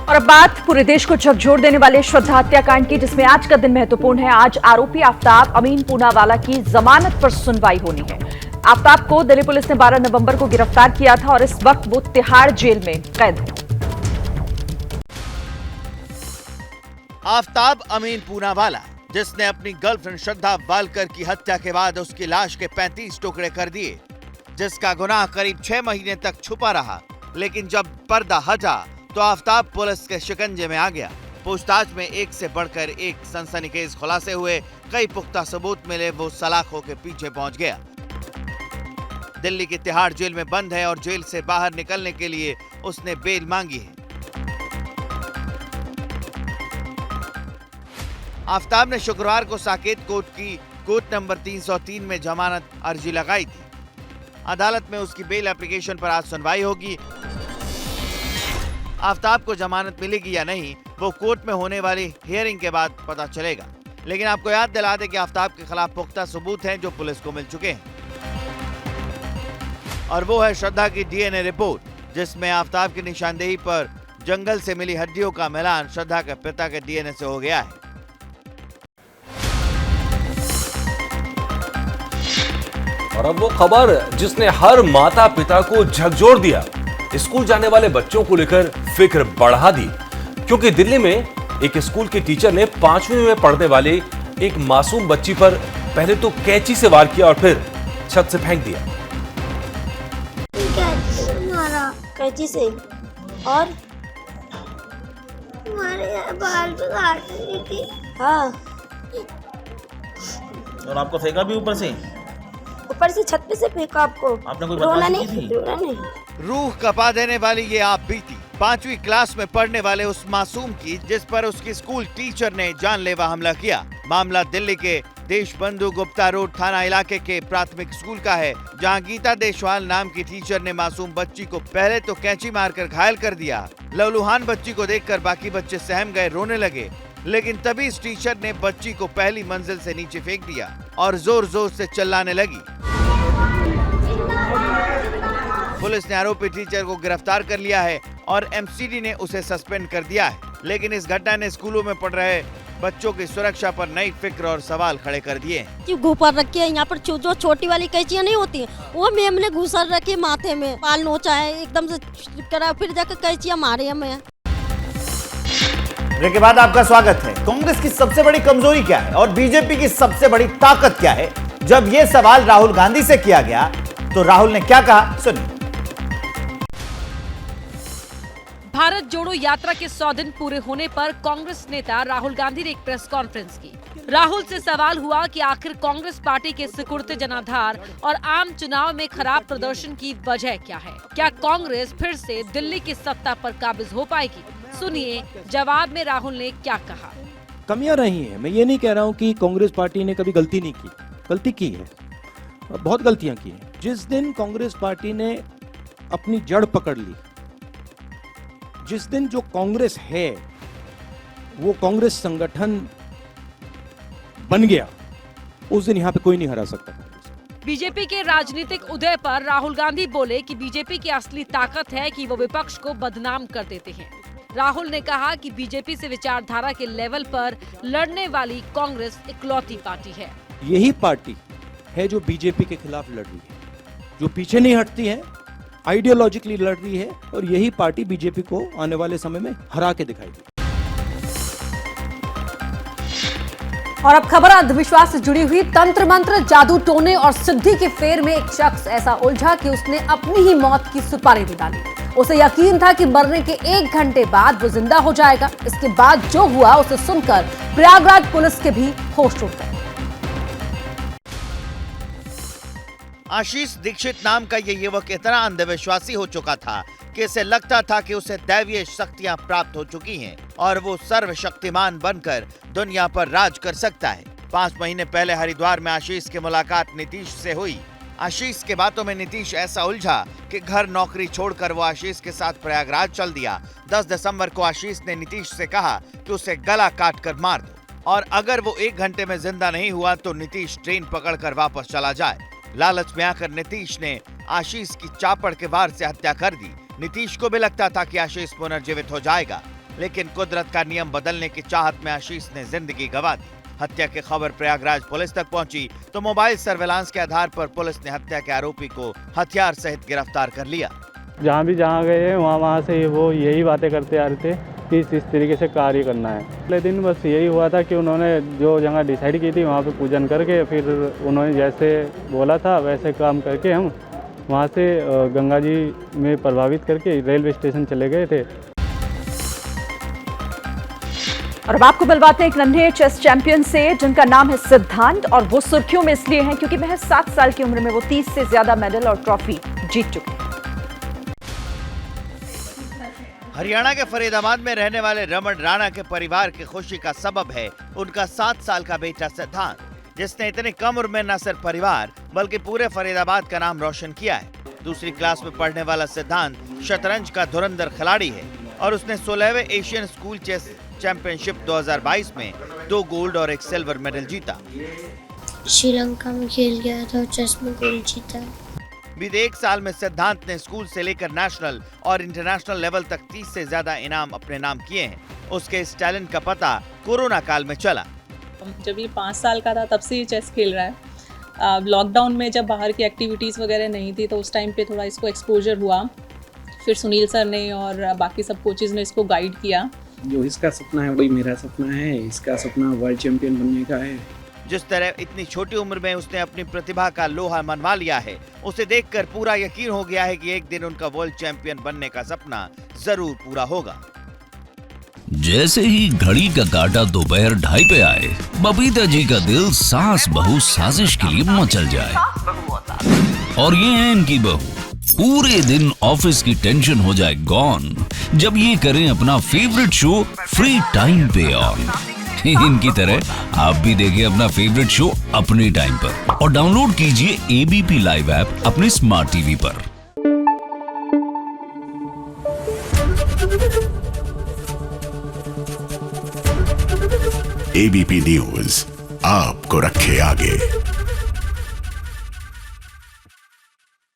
और अब बात पूरे देश को झकझोर देने वाले श्रद्धा हत्याकांड की, जिसमें आज का दिन महत्वपूर्ण है। आज आरोपी आफ्ताब अमीन पूनावाला की जमानत पर सुनवाई होनी है। आफ्ताब को दिल्ली पुलिस ने 12 नवंबर को गिरफ्तार किया था और इस वक्त वो तिहाड़ जेल में कैद है। आफ्ताब अमीन पूनावाला, जिसने अपनी गर्लफ्रेंड श्रद्धा वालकर की हत्या के बाद उसकी लाश के 35 टुकड़े कर दिए, जिसका गुनाह करीब 6 महीने तक छुपा रहा, लेकिन जब पर्दा हटा तो आफ्ताब पुलिस के शिकंजे में आ गया। पूछताछ में एक से बढ़कर एक सनसनीखेज खुलासे हुए, कई पुख्ता सबूत मिले, वो सलाखों के पीछे पहुंच गया। दिल्ली की तिहाड़ जेल में बंद है और जेल से बाहर निकलने के लिए उसने बेल मांगी है। आफ्ताब ने शुक्रवार को साकेत कोर्ट की कोर्ट नंबर 303 में जमानत अर्जी लगाई थी। अदालत में उसकी बेल एप्लीकेशन पर आज सुनवाई होगी। आफ्ताब को जमानत मिलेगी या नहीं, वो कोर्ट में होने वाली हियरिंग के बाद पता चलेगा। लेकिन आपको याद दिला दें कि आफ्ताब के खिलाफ पुख्ता सबूत हैं जो पुलिस को मिल चुके हैं, और वो है श्रद्धा की डीएनए रिपोर्ट, जिसमें आफ्ताब की निशानदेही पर जंगल से मिली हड्डियों का मिलान श्रद्धा के पिता के डीएनए से हो गया है। और अब वो खबर जिसने हर माता पिता को झकझोर दिया, स्कूल जाने वाले बच्चों को लेकर फिक्र बढ़ा दी, क्योंकि दिल्ली में एक स्कूल के टीचर ने 5वीं में पढ़ने वाले एक मासूम बच्ची पर पहले तो कैंची से वार किया और फिर छत से फेंक दिया। कैंची से और हमारे बाल पे काट रही थी। हाँ, और आपको फेंका भी ऊपर से छत पे से फेंका आपको। आपने कोई रोना बदमाशी की थी? रोना नहीं। रूह कपा देने वाली ये आप बीती 5वीं क्लास में पढ़ने वाले उस मासूम की, जिस पर उसकी स्कूल टीचर ने जानलेवा हमला किया। मामला दिल्ली के देशबंधु गुप्ता रोड थाना इलाके के प्राथमिक स्कूल का है, जहां गीता देशवाल नाम की टीचर ने मासूम बच्ची को पहले तो कैंची मारकर घायल कर दिया। लहूलुहान बच्ची को देखकर बाकी बच्चे सहम गए, रोने लगे, लेकिन तभी इस टीचर ने बच्ची को पहली मंजिल से नीचे फेंक दिया और जोर जोर से चिल्लाने लगी। पुलिस ने आरोपी टीचर को गिरफ्तार कर लिया है और एमसीडी ने उसे सस्पेंड कर दिया है। लेकिन इस घटना ने स्कूलों में पढ़ रहे बच्चों की सुरक्षा पर नई फिक्र और सवाल खड़े कर दिए। घूपर रखी है यहाँ पर, जो छोटी वाली कैंचियाँ नहीं होती वो मैम ने घुसा रखी माथे में, बाल नोचा है एकदम से करा, फिर जाकर कैंचियाँ मारी हमें। ब्रेक के बाद आपका स्वागत है। कांग्रेस की सबसे बड़ी कमजोरी क्या है और बीजेपी की सबसे बड़ी ताकत क्या है? जब यह सवाल राहुल गांधी से किया गया तो राहुल ने क्या कहा, सुनिए। भारत जोड़ो यात्रा के 100 दिन पूरे होने पर कांग्रेस नेता राहुल गांधी ने एक प्रेस कॉन्फ्रेंस की। राहुल से सवाल हुआ कि आखिर कांग्रेस पार्टी के सिकुड़ते जनाधार और आम चुनाव में खराब प्रदर्शन की वजह क्या है? क्या कांग्रेस फिर से दिल्ली की सत्ता पर काबिज हो पाएगी? सुनिए जवाब में राहुल ने क्या कहा। कमियां रही हैं, मैं ये नहीं कह रहा हूँ कि कांग्रेस पार्टी ने कभी गलती नहीं की, गलती की है, बहुत गलतियां की हैं। जिस दिन कांग्रेस पार्टी ने अपनी जड़ पकड़ ली, जिस दिन जो कांग्रेस है वो कांग्रेस संगठन बन गया, उस दिन यहाँ पे कोई नहीं हरा सकता। बीजेपी के राजनीतिक उदय पर राहुल गांधी बोले कि बीजेपी की असली ताकत है कि वो विपक्ष को बदनाम कर देते हैं। राहुल ने कहा कि बीजेपी से विचारधारा के लेवल पर लड़ने वाली कांग्रेस इकलौती पार्टी है। यही पार्टी है जो बीजेपी के खिलाफ लड़ रही है, जो पीछे नहीं हटती है, आइडियोलॉजिकली लड़ रही है, और यही पार्टी बीजेपी को आने वाले समय में हरा के दिखाएगी। और अब खबर अंधविश्वास से जुड़ी हुई। तंत्र मंत्र, जादू टोने और सिद्धि के फेर में एक शख्स ऐसा उलझा कि उसने अपनी ही मौत की सुपारी भी डाली। उसे यकीन था कि मरने के 1 घंटे बाद वो जिंदा हो जाएगा। इसके बाद जो हुआ उसे सुनकर प्रयागराज पुलिस के भी होश उड़ गए। आशीष दीक्षित नाम का ये युवक इतना अंधविश्वासी हो चुका था कि इसे लगता था कि उसे दैवीय शक्तियां प्राप्त हो चुकी हैं और वो सर्वशक्तिमान बनकर दुनिया पर राज कर सकता है। 5 महीने पहले हरिद्वार में आशीष की मुलाकात नीतीश से हुई। आशीष के बातों में नीतीश ऐसा उलझा कि घर नौकरी छोड़कर वो आशीष के साथ प्रयागराज चल दिया। 10 दिसंबर को आशीष ने नीतीश से कहा कि उसे गला काट कर मार दो, और अगर वो 1 घंटे में जिंदा नहीं हुआ तो नीतीश ट्रेन पकड़कर वापस चला जाए। लालच में आकर नीतीश ने आशीष की चापड़ के वार से हत्या कर दी। नीतीश को भी लगता था कि आशीष पुनर्जीवित हो जाएगा, लेकिन कुदरत का नियम बदलने की चाहत में आशीष ने जिंदगी गंवा दी। हत्या की खबर प्रयागराज पुलिस तक पहुंची तो मोबाइल सर्वेलांस के आधार पर पुलिस ने हत्या के आरोपी को हथियार सहित गिरफ्तार कर लिया। जहाँ गए हैं वहाँ से वो यही बातें करते आ रहे थे कि इस तरीके से कार्य करना है। अगले दिन बस यही हुआ था कि उन्होंने जो जगह डिसाइड की थी वहाँ पे पूजन करके फिर उन्होंने जैसे बोला था वैसे काम करके हम वहाँ से गंगा जी में प्रभावित करके रेलवे स्टेशन चले गए थे। और अब आपको मिलवाते हैं एक नन्हे चेस चैंपियन से जिनका नाम है सिद्धांत, और वो सुर्खियों में इसलिए हैं क्योंकि महज 7 साल की उम्र में वो 30 से ज्यादा मेडल और ट्रॉफी जीत चुके हैं। हरियाणा के फरीदाबाद में रहने वाले रमन राणा के परिवार की खुशी का सबब है उनका 7 साल का बेटा सिद्धांत, जिसने इतनी कम उम्र में न सिर्फ परिवार बल्कि पूरे फरीदाबाद का नाम रोशन किया है। दूसरी क्लास में पढ़ने वाला सिद्धांत शतरंज का धुरंधर खिलाड़ी है और उसने 16वें एशियन स्कूल चेस चैंपियनशिप 2022 में 2 गोल्ड और 1 सिल्वर मेडल जीता। श्रीलंका में खेल गया था, चेस में गोल्ड जीता। बीते 1 साल में सिद्धांत ने स्कूल से लेकर नेशनल और इंटरनेशनल लेवल तक 30 से ज्यादा इनाम अपने नाम किए हैं। उसके इस टैलेंट का पता कोरोना काल में चला। जब ये 5 साल का था तब से ये चेस खेल रहा है। लॉकडाउन में जब बाहर की एक्टिविटीज़ वगैरह नहीं थी तो उस टाइम पे थोड़ा इसको एक्सपोजर हुआ। फिर सुनील सर ने और बाकी सब कोचेज़ ने इसको गाइड किया। जो इसका सपना है वही मेरा सपना है। इसका सपना वर्ल्ड चैंपियन बनने का है। जिस तरह इतनी छोटी उम्र में उसने अपनी प्रतिभा का लोहा मनवा लिया है, उसे देखकर पूरा यकीन हो गया है कि एक दिन उनका वर्ल्ड चैंपियन बनने का सपना जरूर पूरा होगा। जैसे ही घड़ी का काटा दोपहर 2:30 पे आए, बबीता जी का दिल सास बहू साजिश के लिए मचल जाए। और ये है इनकी बहू, पूरे दिन ऑफिस की टेंशन हो जाए गॉन जब ये करें अपना फेवरेट शो फ्री टाइम पे ऑन। इनकी तरह आप भी देखिए अपना फेवरेट शो अपने टाइम पर और डाउनलोड कीजिए एबीपी लाइव ऐप अपने स्मार्ट टीवी पर। एबीपी न्यूज आपको रखे आगे।